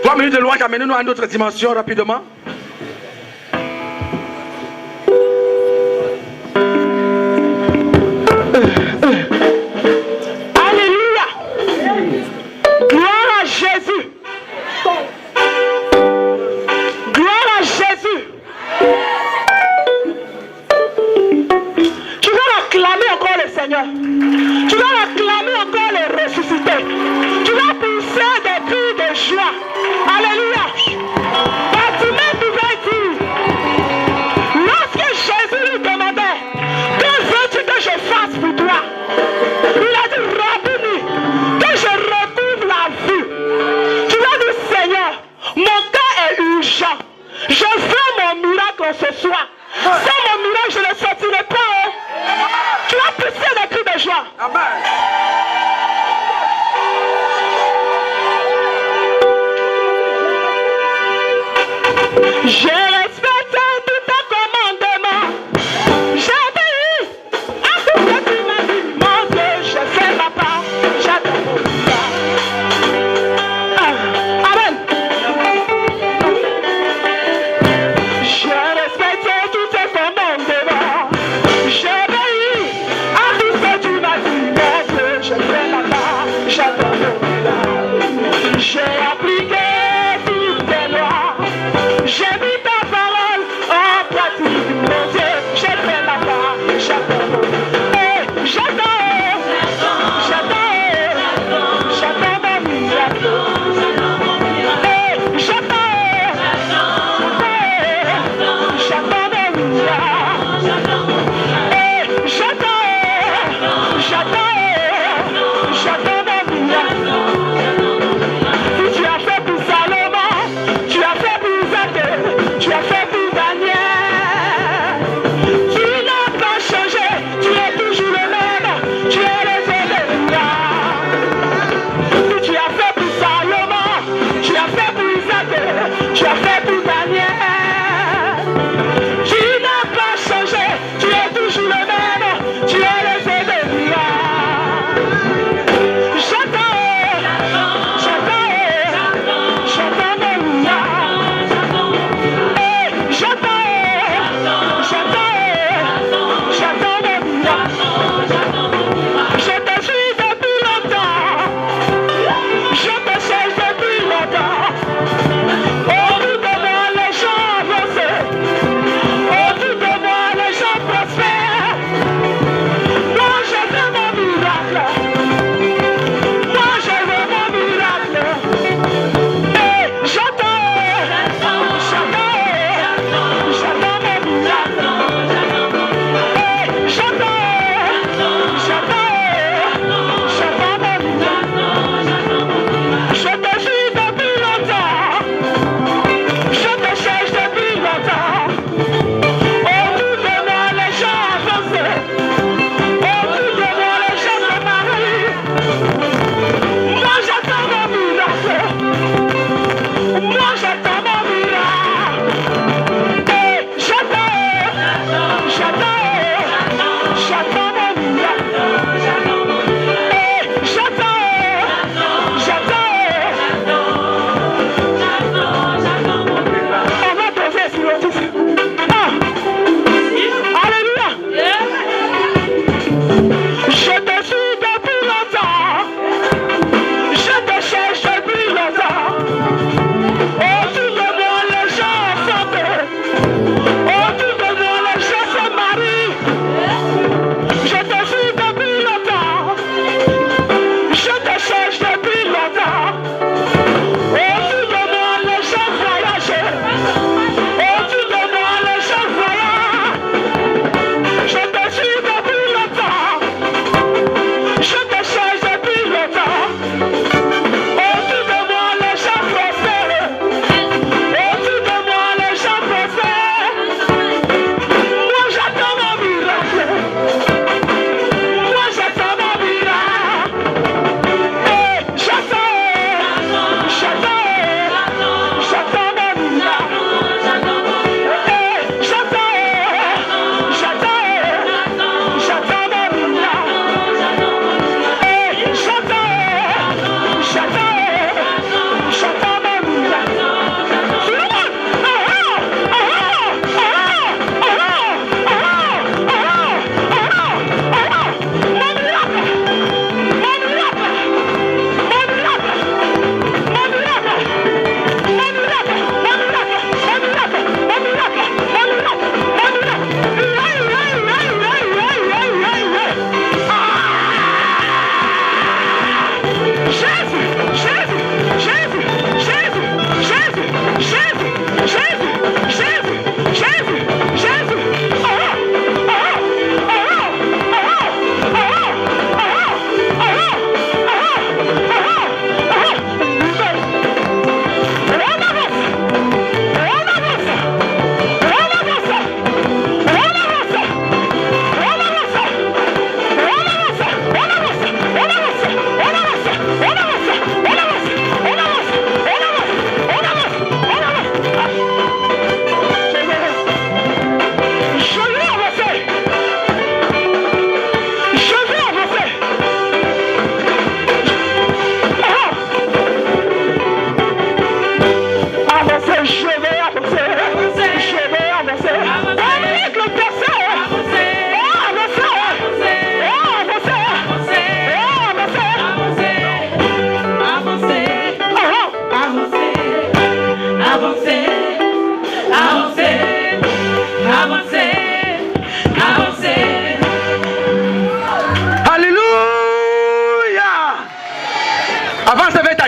3 minutes de louange, amenez-nous à une autre dimension rapidement. Alléluia. Gloire à Jésus. Gloire à Jésus. Tu vas acclamer encore le Seigneur. Tu vas acclamer encore le ressuscité. Tu vas pousser des cris de joie. Alléluia. Bartimée pouvait dire, lorsque Jésus lui demandait, que veux-tu que je fasse pour toi? Il a dit, Rabbini, que je retrouve la vue. Tu vas dire, Seigneur, mon cas est urgent. Je veux mon miracle ce soir. Sans mon miracle, je ne sortirai pas. Tu vas pousser des cris de joie. Amen. J'ai respecté tous tes commandements. J'ai obéi à tout ce que tu m'as dit. Mon Dieu, je fais ma part. J'attends mon miracle. Amen. J'ai respecté tous tes commandements. J'ai obéi à tout ce que tu m'as dit. Mon Dieu, je fais ma part. J'attends mon miracle. J'ai appliqué toutes tes lois. J'ai mis ta parole.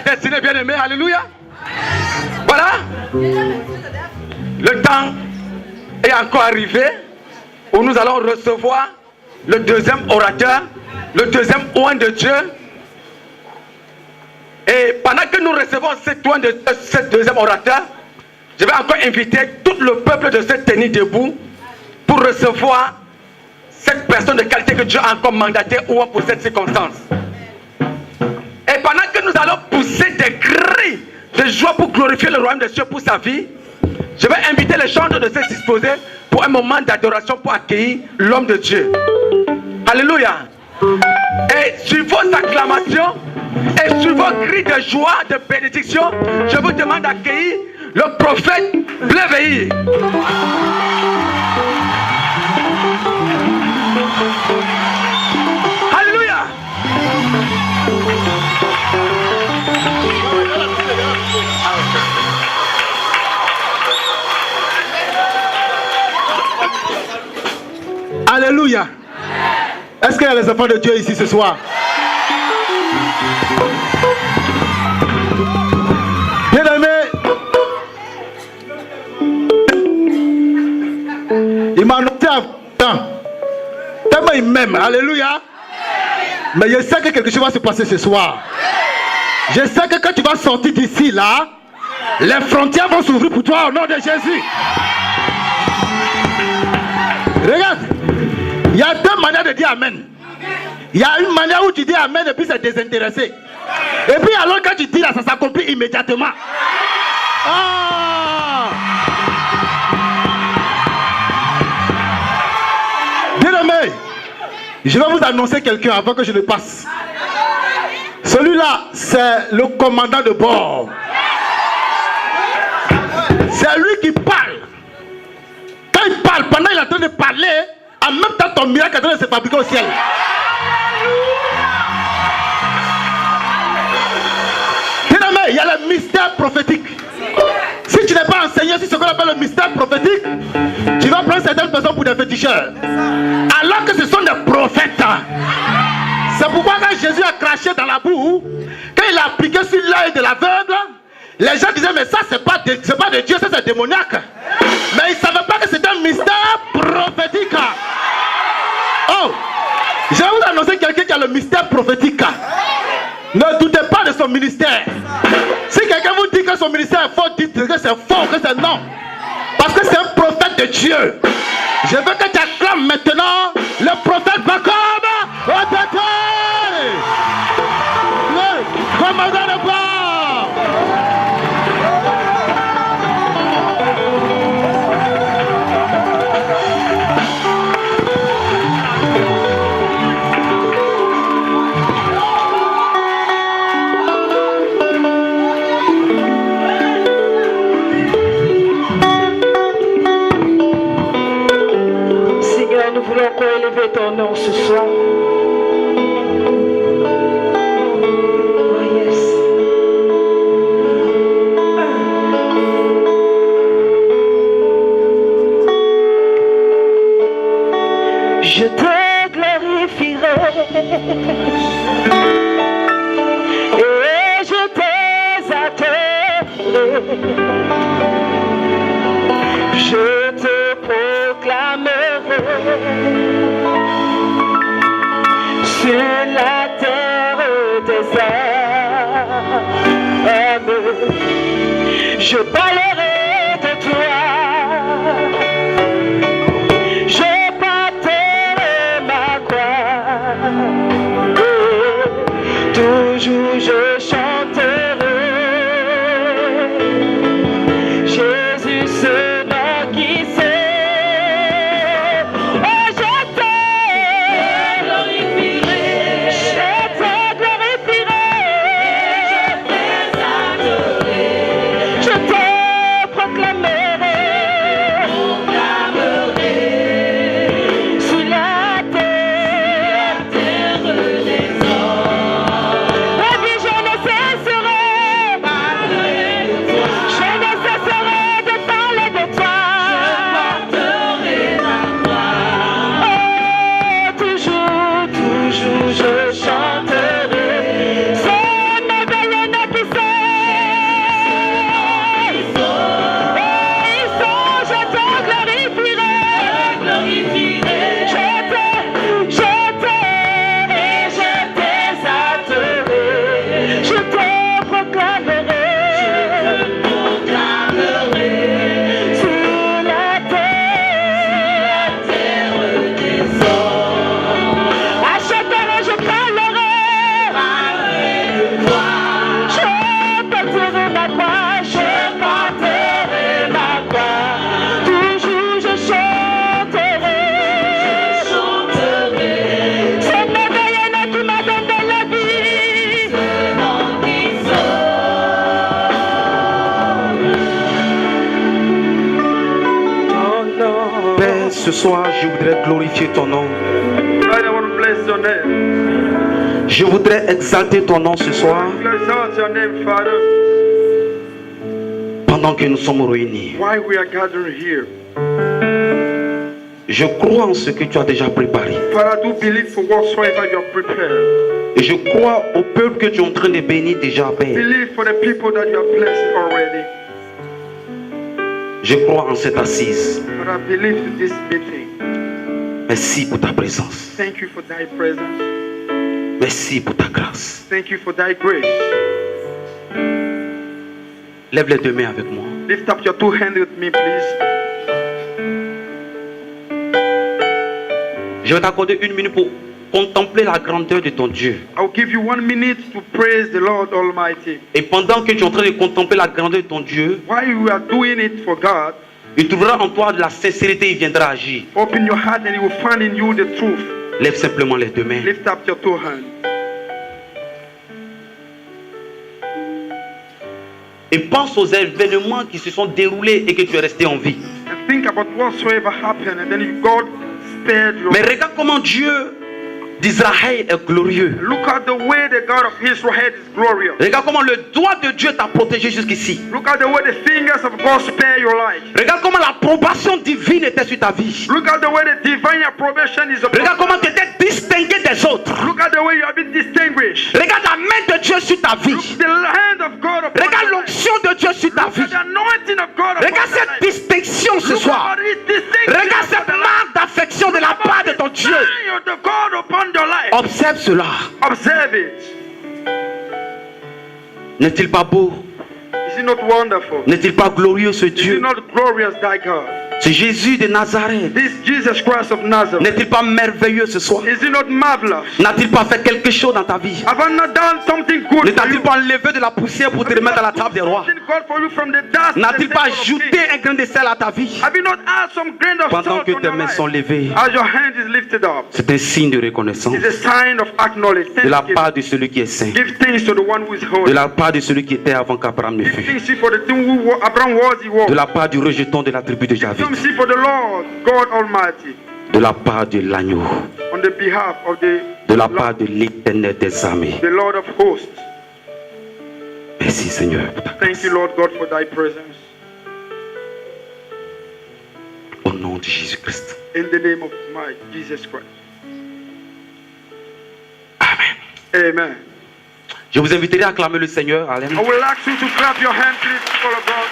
ta destinée, bien-aimé. Alléluia. Voilà. Le temps est encore arrivé où nous allons recevoir le deuxième orateur, le deuxième oint de Dieu. Et pendant que nous recevons ce deuxième orateur, je vais encore inviter tout le peuple de se tenir debout pour recevoir cette personne de qualité que Dieu a encore mandaté ou pour cette circonstance. Et pendant que nous allons pousser des cris de joie pour glorifier le royaume de Dieu pour sa vie, je vais inviter les chantres de se disposer pour un moment d'adoration pour accueillir l'homme de Dieu. Alléluia. Et sur vos acclamations et sur vos cris de joie, de bénédiction, je vous demande d'accueillir le prophète Bleuveilly. Alléluia. Alléluia. Est-ce qu'il y a les enfants de Dieu ici ce soir? Bien-aimé, il m'a annoncé à temps. Tellement il m'aime. Alléluia. Mais je sais que quelque chose va se passer ce soir. Je sais que quand tu vas sortir d'ici là, les frontières vont s'ouvrir pour toi au nom de Jésus. Regarde, il y a deux manières de dire Amen. Il y a une manière où tu dis Amen et puis c'est désintéressé. Et puis alors quand tu dis là, ça s'accomplit immédiatement. Ah! Bien-aimé, je vais vous annoncer quelqu'un avant que je ne passe. Celui-là, c'est le commandant de bord. C'est lui qui parle. Quand il parle, pendant qu'il est en train de parler, en même temps ton miracle est en train de se fabriquer au ciel. Bien-aimé, il y a le mystère prophétique. Si tu n'es pas enseigné sur ce qu'on appelle le mystère prophétique, tu vas prendre certaines personnes pour des féticheurs. Alors que ce sont des prophètes. C'est pourquoi quand Jésus a craché dans la boue, quand il a appliqué sur l'œil de l'aveugle, les gens disaient mais ça c'est pas de Dieu, ça c'est démoniaque. Mais ils ne savaient pas que c'était un mystère prophétique. Oh, je vais vous annoncer quelqu'un qui a le mystère prophétique. Ne doutez pas de son ministère. Si quelqu'un vous dit que son ministère est faux, dites que c'est faux, que c'est non. Parce que c'est un prophète de Dieu. Je veux que tu acclames maintenant le prophète Jacob. Le commandant de bord. Seigneur, nous voulons encore élever ton nom ce soir. Je te glorifierai et je t'exalterai. Je te proclamerai sur la terre des hommes. Je parlerai de toi. Toujours je chanterai Jésus, ce nom qui sait. Oh, je te glorifierai, je te glorifierai, je t'exalterai, je ce soir, je voudrais glorifier ton nom. Tonight I want to bless your name. Je voudrais exalter ton nom ce soir Exalt your name, Father. pendant que nous sommes réunis. Why we are gathering here. Je crois en ce que tu as déjà préparé. Father, I do believe for whatsoever you have prepared. Et je crois au peuple que tu es en train de bénir déjà, Père. Believe for the people that you have blessed already. Je crois en cette assise. But I believe in this meeting. Merci pour ta présence. Thank you for thy presence. Merci pour ta grâce. Thank you for thy grace. Lève les deux mains avec moi. Lift up your two hands with me, please. Je vais t'accorder 1 minute pour contempler la grandeur de ton Dieu. I will give you 1 minute to praise the Lord Almighty. Et pendant que tu es en train de contempler la grandeur de ton Dieu, While you are doing it for God, il trouvera en toi de la sincérité, il viendra agir. open your heart and He will find in you the truth. Lève simplement les deux mains. Lift up your two hands. Et pense aux événements qui se sont déroulés et que tu es resté en vie. And think about whatsoever happened, and then God spared you. Mais regarde comment Dieu d'Israël est glorieux. Look at the way the God of Israel is glorious. Regarde comment le doigt de Dieu t'a protégé jusqu'ici. Look at the way the fingers of God spare your life. Regarde comment l'approbation divine était sur ta vie. Look at the way the divine approbation is upon Regarde comment you. tu étais distingué des autres. Look at the way you have been distinguished. Regarde la main de Dieu sur ta vie. Look the hand of God upon Regarde your life. l'onction de Dieu sur ta Look vie. at the anointing of God upon Regarde your cette life. distinction ce Look soir. at this distinction Regarde cette upon your life. marque d'affection de la part de ton Dieu. Sign of the God upon your life. Observe cela. Observe it. N'est-il pas beau? Is it not wonderful? N'est-il pas glorieux ce Is it Dieu? not glorious, thy God? C'est Jésus de Nazareth. This Jesus Christ of Nazareth. N'est-il pas merveilleux ce soir? Is it not marvelous? N'a-t-il pas fait quelque chose dans ta vie? Have I not done something Ne good for t'a-t-il you? pas enlevé de la poussière pour te remettre à la table des rois? Something good for you from the dust. N'a-t-il and the pas table of ajouté kings? un grain de sel à ta vie? Have you not added some grain of Pendant salt que on tes your mains life? sont levées, As your hand is lifted up, c'est un signe de reconnaissance it's a sign of acknowledgement. de la part de celui qui est saint, Give thanks to the one who is de holy. la part de celui qui était avant qu'Abraham ne Give fût, thanks for the thing who Abraham was, he was. de la part du rejeton de la tribu de Give David, thanks for the Lord God Almighty, de la part de l'agneau, on the behalf of de la part de l'Éternel des armées. the Lord of hosts. Merci Seigneur pour ta Thank grâce. you, Lord God, for thy presence. Au nom de Jésus-Christ. In the name of my Jesus Christ. Amen. Amen. Je vous inviterai à acclamer le Seigneur. Amen. I will ask you to clap your hands, please, people of God.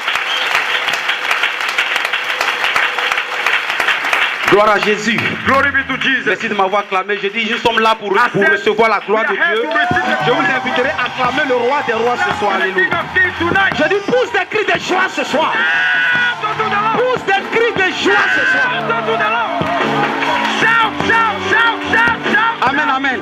Gloire à Jésus. Glory be to Jesus. Merci de m'avoir acclamé. Je dis, nous sommes là pour I said, recevoir la gloire de we are here Dieu. to receive the Je vous glory. inviterai à acclamer le roi des rois ce soir. The Alléluia. King of Kings tonight. Je dis, pousse des cris de joie ce soir. Shout unto the Lord. Pousse des cris de joie ce soir. Shout unto the Lord. Shout, shout, shout, shout, shout. Amen, amen.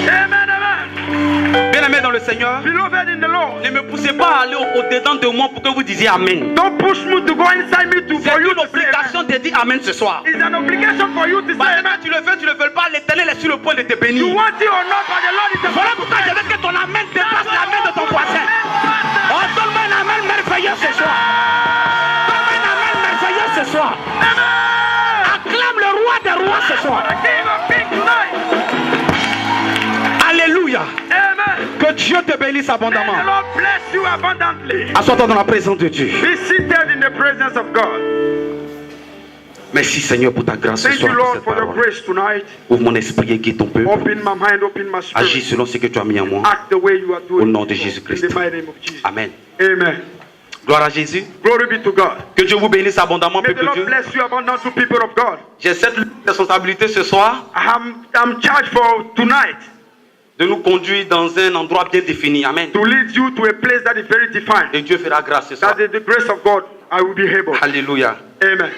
Amen, amen. Bien-aimés dans le Seigneur, Beloved in the Lord. ne me poussez pas à aller au-dedans de moi pour que vous disiez Amen. Don't push me to go inside me to C'est for you une to say obligation amen. de dire Amen ce soir. It's an obligation for you to say Parce que amen. tu le veux pas, l'Éternel est sur le point de te You bénir. want it or not, but the Lord is the Voilà pourquoi je veux que ton Amen dépasse l'Amen de ton voisin. Oh, donne-moi un Amen merveilleux ce soir. Donne-moi un Amen merveilleux ce soir. Acclame le roi des rois ce soir. The King of Kings tonight. Alléluia. Amen. Que Dieu te bénisse May abondamment. the Lord bless you abundantly. Assois-toi dans la présence de Dieu. Be seated in the presence of God. Merci Seigneur pour ta grâce ce Thank you, soir. Pour Lord, cette for your parole. grace tonight. Ouvre mon esprit et guide ton peuple. Open my mind, open my Agis spirit. selon ce que tu as mis en moi. Act the way you are doing. Au nom de before. Jésus-Christ. In the mighty name of Jesus. Amen. Amen. Gloire à Jésus. Glory be to God. Que Dieu vous bénisse abondamment, May the peuple de Lord Dieu. bless you abundantly, people of God. J'ai cette responsabilité ce soir I'm charged for tonight de nous conduire dans un endroit bien défini. Amen. to lead you to a place that is very defined. Et Dieu fera grâce ce soir. That is the grace of God. I will be able. Alléluia. Amen.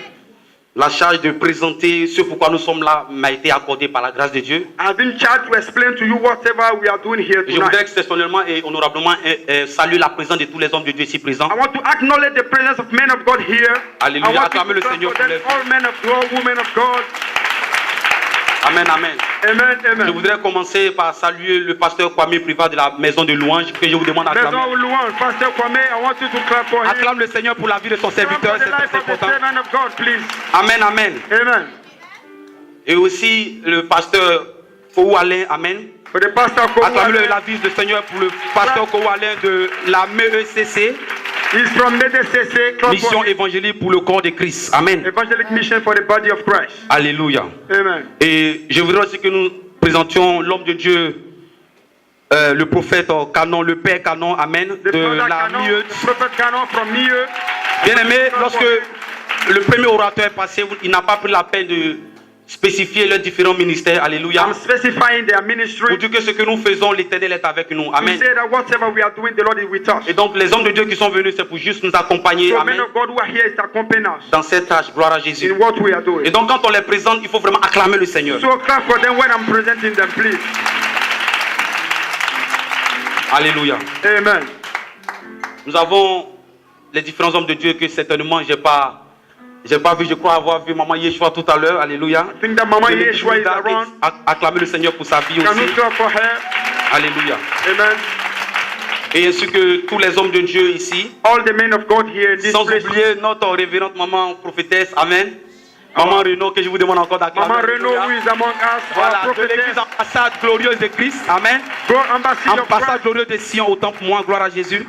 La charge de présenter ce pourquoi nous sommes là m'a été accordée par la grâce de Dieu. I've been charged to explain to you whatever we are doing here Et je voudrais tonight. exceptionnellement et honorablement saluer la présence de tous les hommes de Dieu ici présents. I want to acknowledge the presence of men of God here. Alléluia. I want Acclamez le to Seigneur thank pour les- all men of God, women of God. Amen, amen. Amen, Je amen. voudrais commencer par saluer le pasteur Kwame Privat de la maison de louange que je vous demande d'acclamer. Maison Louange, Pastor Kwame, I want you to clap for him. Acclame le Seigneur pour la vie de son Clap serviteur, for the c'est life très of the important. servant of God, please. Amen, amen. Amen. Et aussi le pasteur Kou Alain, Amen. For the pastor Kou Acclamez Alain. la vie du Seigneur pour le pasteur Kou Alain de la MEECC, He's from MEDCC, mission évangélique pour le corps de Christ. Amen. Evangelic Mission for the Body of Christ. Alléluia. Amen. Et je voudrais aussi que nous présentions l'homme de Dieu, le prophète Canon, le père Canon, Amen, The de father la Canon, Mieux. the prophet Canon from Mieux. Bien aimé, lorsque le premier orateur est passé, il n'a pas pris la peine de spécifier leurs différents ministères. Alléluia. I'm specifying their Pour ministry. dire que ce que nous faisons, l'Éternel est avec nous. To Amen. say that whatever we are doing, the Lord is with us. Et donc les hommes de Dieu qui sont venus, c'est pour juste nous accompagner. So Amen. men of God who are here is accompanying us Dans cette tâche, gloire à Jésus. in what we are Et doing. donc quand on les présente, il faut vraiment acclamer le Seigneur. So clap for them when I'm presenting them, please. Alléluia. Amen. Nous avons les différents hommes de Dieu que certainement j'ai pas vu, je crois avoir vu Maman Yeshua tout à l'heure. Alléluia. I think that Mama Je l'ai Yeshua is dit, around. acclamer le Seigneur pour sa vie Can we aussi. clap for her? Alléluia. Amen. Et ainsi que tous les hommes de Dieu ici. All the men of God here in this Sans place. oublier notre révérende maman prophétesse. Amen. Maman Renaud, que je vous demande encore d'acclamer. Mama Renaud, who Alléluia. is among us, Voilà, our de l'église prophetess, ambassade glorieuse de Christ. Amen. ambassador of Ambassade Christ. glorieuse de Sion, autant pour moi, gloire à Jésus.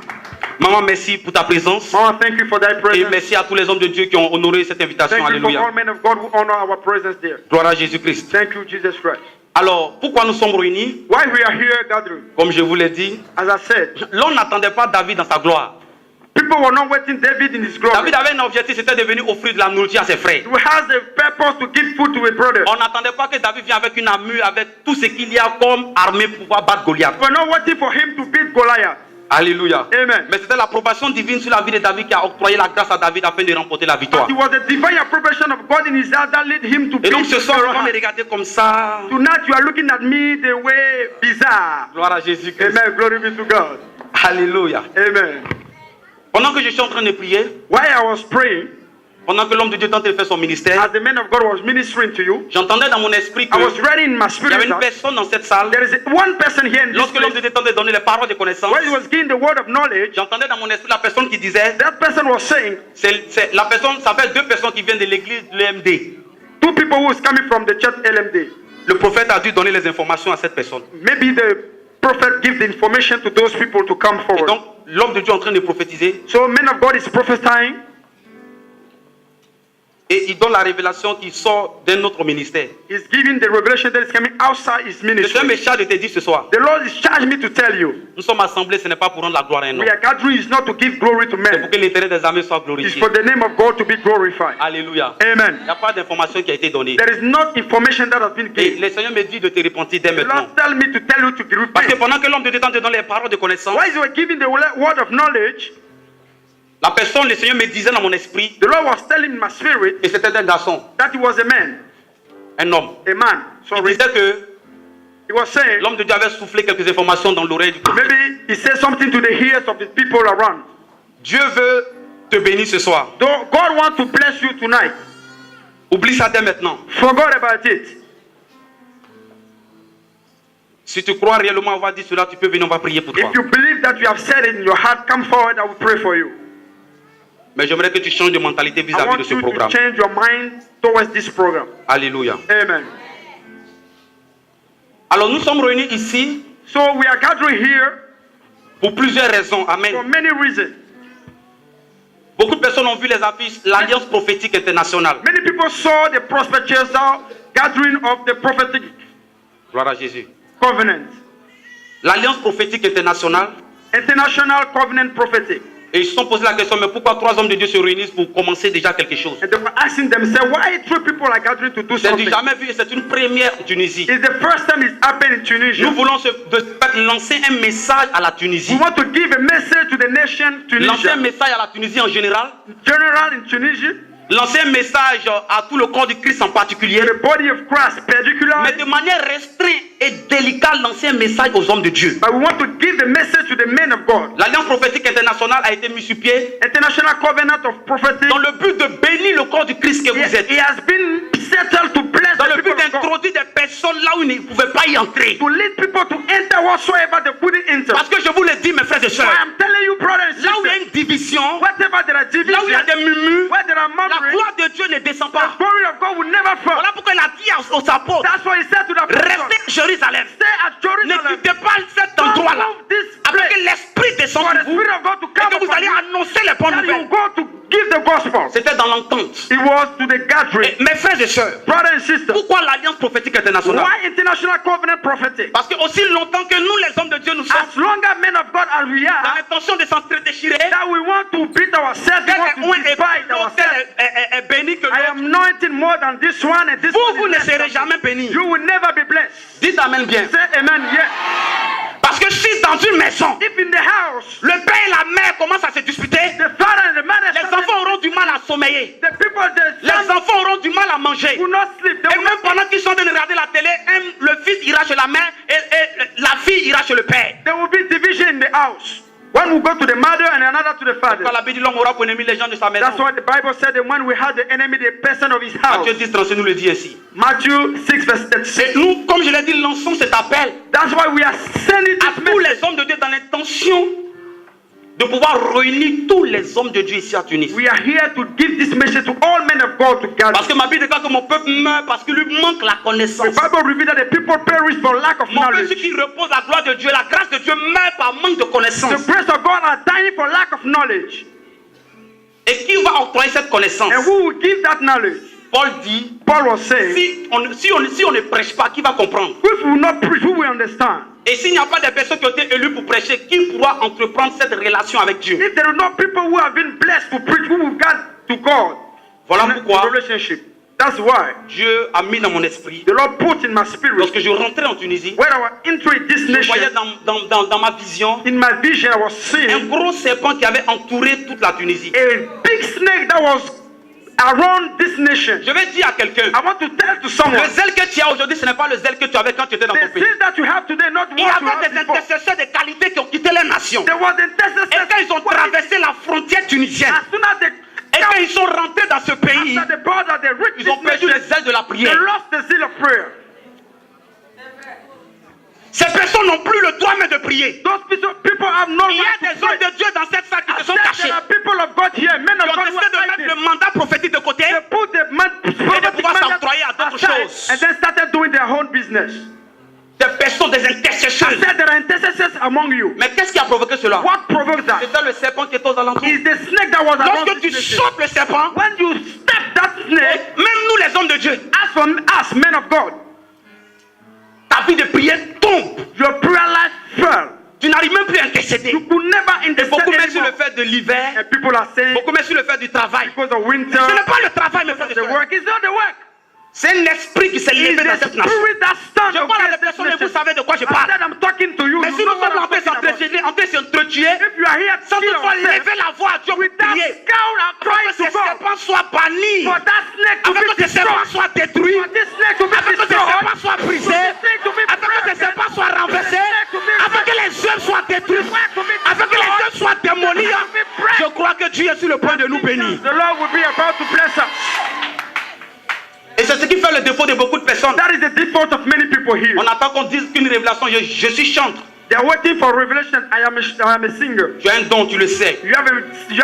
Maman, merci pour ta présence. Mama, thank you for thy Et presence. merci à tous les hommes de Dieu qui ont honoré cette invitation. Thank you for Alléluia. all men of God who honor our presence there. Gloire à Jésus-Christ. Thank you, Jesus Christ. Alors, pourquoi nous sommes réunis? Why we are here gathering? Comme je vous l'ai dit, As I said, l'on n'attendait pas David dans sa gloire. people were not waiting David in his glory. David avait un objectif, c'était de venir offrir de la nourriture à ses frères. He has a purpose to give food to a brother. On n'attendait pas que David vienne avec une armure, avec tout ce qu'il y a comme armée pour pouvoir battre Goliath. We're not waiting for him to beat Goliath. Alléluia. Amen. Mais c'était l'approbation divine sur la vie de David qui a octroyé la grâce à David afin de remporter la victoire. It was the divine approbation of God in his heart that led him to Et donc beat ce soir, vous Goliath. me regardez comme ça. Tonight you are looking at me the way bizarre. Gloire à Jésus-Christ. Amen. Glory be to God. Alléluia. Amen. Pendant que je suis en train de prier, While I was praying, pendant que l'homme de Dieu tentait de faire son ministère, as the man of God was ministering to you, j'entendais dans mon esprit I was qu'il ready in my y avait spirit une that personne dans cette salle. there is one person here in this Lorsque l'homme de place. Dieu tentait de donner les paroles de connaissance, When he was giving the word of knowledge, j'entendais dans mon esprit la personne qui disait, that person was saying, la personne, ça fait deux personnes qui viennent de l'église de l'EMD. two people who is coming from the church LMD. Le prophète a dû donner les informations à cette personne. Maybe the prophet give the information to those people to come Et forward. donc, l'homme de Dieu est en train de prophétiser So man of God is prophesying, et il donne la révélation qui sort d'un autre ministère. he's giving the revelation that is coming outside his Le Seigneur ministry. me charge de te dire ce soir, The Lord is charged me to tell you, nous sommes assemblés, ce n'est pas pour rendre la gloire à un homme. we are gathering is not to give glory to C'est pour men. que l'Éternel des armées soit It's glorifié. for the name of God to be glorified. Alléluia. Amen. Il n'y a pas d'information qui a été donnée. There is not information that has been Et given. le Seigneur me dit de te repentir dès The maintenant. Lord tell me to tell you to Parce que repent. pendant que l'homme de Dieu tente de donner les paroles de connaissance, While you were giving the word of knowledge, la personne, le Seigneur me disait dans mon esprit, the Lord was telling my spirit et c'était un garçon, that he was a man, un homme. a man. Il Sorry. disait que He was saying, l'homme de Dieu avait soufflé quelques informations dans l'oreille du prophète. maybe he said something to the ears of the people around. Dieu veut te bénir ce soir. Though God wants to bless you tonight. Oublie ça dès maintenant. Forget about it. Si tu crois réellement avoir dit cela, tu peux venir, on va prier pour toi. If you believe that you have said it in your heart, come forward, I will pray for you. Mais j'aimerais que tu changes de mentalité I vis-à-vis de want ce you to programme. change your mind towards this program. Alléluia. Amen. Alors nous sommes réunis ici So we are gathering here pour plusieurs raisons. for Amen. many reasons. Beaucoup de personnes ont vu les affiches, l'Alliance prophétique internationale. Many people saw the prospectus gathering of the prophetic Gloire à Jésus. covenant, L'Alliance prophétique internationale. international covenant prophetic. Et ils se sont posé la question, mais pourquoi trois hommes de Dieu se réunissent pour commencer déjà quelque chose? And they were asking themselves, why three people are gathering to do C'est du something? jamais vu et c'est une première en Tunisie. It's the first time it's happened in Tunisia. Nous voulons lancer un message à la Tunisie. We want to give a message to the nation Lancer Tunisia. un message à la Tunisie en général. General in Tunisia, Lancer un message à tout le corps du Christ en particulier. the body of Christ Mais particularly. de manière restreinte et délicate, lancer un message aux hommes de Dieu. But we want to give a message to the men of God. L'Alliance prophétique internationale a été mise sur pied International covenant of prophetic. dans le but de bénir le corps du Christ que vous êtes. It has been settled to bless Dans the le people but of God. d'introduire des personnes là où ils ne pouvaient pas y entrer. To lead people to enter whatsoever they couldn't enter. Parce que je vous le dis, mes frères et So sœurs, I am telling you, brothers and là où il y a sisters, une division, whatever there are là où il y a divisions, des murmures, where there are la murmuring, gloire de Dieu ne descend the pas. glory of God will never fall. Voilà pourquoi il a dit aux apôtres, That's why he said to the apostles, restez à Jérusalem. stay at Ne Jerusalem. quittez pas cet Don't endroit-là. move this Afin place. que l'Esprit descende For the sur vous Spirit of God to et come que vous upon allez you. annoncer les bonnes And you nouvelles. go to give the gospel. C'était dans l'entente. It was to the gathering. Mes frères et sœurs, Brothers and sisters, pourquoi l'Alliance prophétique internationale? why International Covenant Prophetic? Parce que aussi longtemps que nous, les hommes de Dieu, nous sommes As long as men of God as we dans are, l'intention de s'entre-déchirer, that we want to beat ourselves, we want un to divide l'autel ourselves. est béni que I l'autre. am anointing more than this one and this Vous one. ne is less serez than jamais this. bénis. You will never be blessed. Dites Amen bien. Say amen, yes. Parce que si dans une maison, If in the house, le père et la mère commencent à se disputer, the father and the mother, les enfants auront du mal à sommeiller. the people, the Les sons enfants auront du mal à manger. will not sleep. They Et will même not pendant qu'ils sont en train de regarder la télé, le fils ira chez la mère et la fille ira chez le père. There will be division in the house. One will go to the mother and another to the father. Quand la Bible dit l'homme aura pour ennemi les gens de sa maison. That's what the Bible said. That when we had the enemy, the person of his house. Matthieu 10, 36 nous le dit ainsi. Matthew 6 verse 36. Et nous, comme je l'ai dit, lançons cet appel That's why we are sending à this tous message. les hommes de Dieu dans l'intention de pouvoir réunir tous les hommes de Dieu ici à Tunis. We are here to give this message to all men of God together. Parce que ma Bible déclare que mon peuple meurt parce qu'il lui manque la connaissance. The Bible reveals that the people perish for lack of Mon peuple, knowledge. ceux qui reposent la gloire de Dieu, la grâce de Dieu meurt par manque de connaissance. The grace of God are dying for lack of knowledge. Et qui va octroyer cette connaissance? And who will give that knowledge? Paul dit, Paul was saying, si on ne prêche pas, qui va comprendre? if we will not preach, who will understand? Et s'il n'y a pas de personnes qui ont été élues pour prêcher, qui pourra entreprendre cette relation avec Dieu? If there are not people who have been blessed to preach, who will get to God? Voilà in pourquoi a relationship. That's why Dieu a mis dans mon esprit, the Lord put in my spirit, lorsque je rentrais en Tunisie, when I was entering this je voyais nation, dans ma vision in my vision, I was un seeing gros serpent qui avait entouré toute la Tunisie. a big snake that was around this nation. Je vais dire à quelqu'un, I want to tell to someone, le zèle que tu as aujourd'hui, ce n'est pas le zèle que tu avais quand tu étais dans ton the pays. sin that you have today, not what Il y you avait had des before. intercesseurs de qualité qui ont quitté les nations. There was Et intercessors. quand ils ont traversé la frontière tunisienne, As soon as they et quand ils sont rentrés dans ce pays, after the border, they reached ils ont this perdu le nation, zèle de la they prière. lost the zeal of prayer. Ces personnes n'ont plus le droit même de prier. Those people have no Il y right a to des hommes pray. de Dieu dans cette salle qui I se sont said cachés, there are people of God here, men qui of ont God who décidé de are mettre le hiding. mandat prophétique de côté. They put the prophetic pouvoir mandate s'octroyer à d'autres aside choses. and then started doing their own business. Des personnes, des I intercesseurs. said there are intercessors among you. Mais qu'est-ce qui a provoqué cela? What provoked that? C'était le serpent qui était aux alentours. Is the snake that was around Lorsque tu this nation. chopes le serpent, When you step that snake, même nous les hommes de Dieu, as for us, men of God, ta vie de prière tombe. your prayer life fell. Tu n'arrives même plus à intercéder. You could never Et intercede beaucoup mettent sur anymore. le fait de l'hiver, And people are saying, beaucoup mettent sur le fait du travail. because of winter, Ce n'est pas le travail, mes frères et the sœurs. work is not the work. C'est un esprit qui s'est It's levé dans the cette nation. spirit that stands Je parle à des against this personnes et vous nation. savez de quoi je I parle. said I'm talking to you. Mais You si know nous what sommes I'm en train talking about. de s'entretuer, If you are here sans kill toutefois yourself, lever la voix à Dieu pour with that prier, scowl and afin cry que to ces God, serpents soient bannis, for that snake to afin be que ces serpents destroyed, soient détruits, for this snake to be afin que ces destroyed, serpents soient for brisés, this snake to be afin que ces broken, serpents soient renversés, afin que les œuvres soient détruites, afin que les œuvres soient démolies. Je crois que Dieu est sur le point de nous bénir. the Lord will be about to bless us. Et c'est ce qui fait le défaut de beaucoup de personnes. That is the default of many people here. On attend qu'on dise qu'une révélation, je suis chantre. They are waiting for revelation. I am a singer. Tu as un don, tu le sais. You have a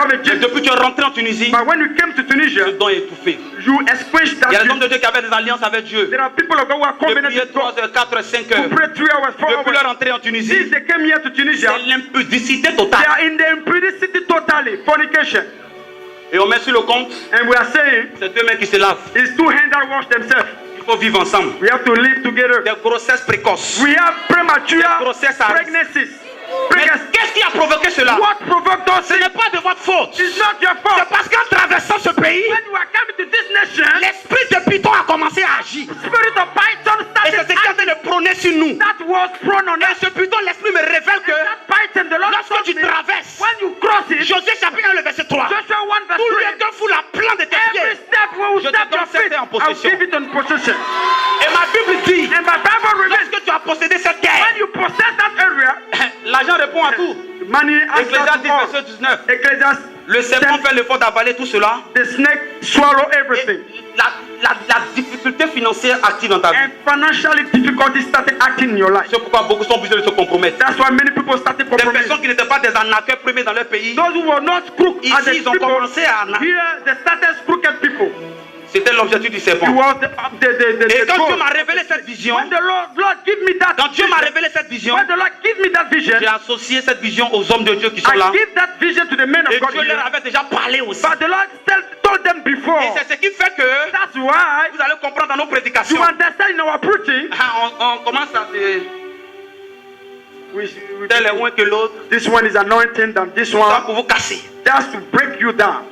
Mais gift. depuis que tu es rentré en Tunisie, But when you came to Tunisia, le don est étouffé. you exquished Il y a that des hommes de gift. Dieu qui avaient des alliances avec Dieu. There are people of God who are De covenant prier with 3 God heures, 4 heures, 5 to heures. pray 3 hours, 4 Depuis leur hours. entrée en Since Tunisie, they came here to Tunisia, c'est l'impudicité they totale. are in the impudicity totally, fornication. Et on met sur le compte, And we are saying c'est deux mains qui se lavent. it's two hands that wash themselves. Il faut vivre ensemble. We have to live together. Des grossesses précoces. We have premature Des grossesses à risque. pregnancies. Mais qu'est-ce qui a provoqué cela? What provoked us? Ce n'est pas de votre faute. It's not your C'est fault. parce qu'en traversant ce pays, When you are coming to this nation, l'esprit de Python a commencé à agir. spirit of Python Et c'est started ce qui est en train de prôner sur nous. that was thrown on Et us. ce Python, l'esprit me révèle que That Python, the Lord lorsque told tu me, traverses, when you cross it, Josué chapitre 1, le verset 3, Joshua 1 verse tout lieu 3, qu'un foule la plante de tes every pieds. step where you Je te step donne your feet, certains en I'll possession. give it in possession. Et ma Bible dit, And my Bible reveals, lorsque tu as possédé cette when terre, you possess that area, l'argent répond à tout. money answers Ecclésiaste 10, to all. verset 19. Ecclesiastes, Le serpent fait l'effort d'avaler tout cela. the snake swallow Et everything. la difficulté financière active dans ta vie. And financially difficulties started acting in your life. C'est pourquoi beaucoup sont obligés de se compromettre. That's why many people started Des compromising. personnes qui n'étaient pas des arnaqueurs premiers dans leur pays, Those who were not crooked Ici, as the ils ont people, commencé à arnaquer. here they started crooked people. C'était l'objectif du serpent. It was Et quand goal. Dieu m'a révélé cette vision, When the Lord give me that quand Dieu m'a vision, révélé cette vision, when the Lord give me that vision, j'ai associé cette vision aux hommes de Dieu qui sont I là. give that vision to the men of Et God. Dieu leur avait déjà parlé aussi. But the Lord told them before. Et c'est ce qui fait que That's why vous allez comprendre dans nos prédications. you understand in our preaching. On commence à se... Tel est moins que l'autre. This one is anointing than this Ça one. pour vous casser. Just to break you down.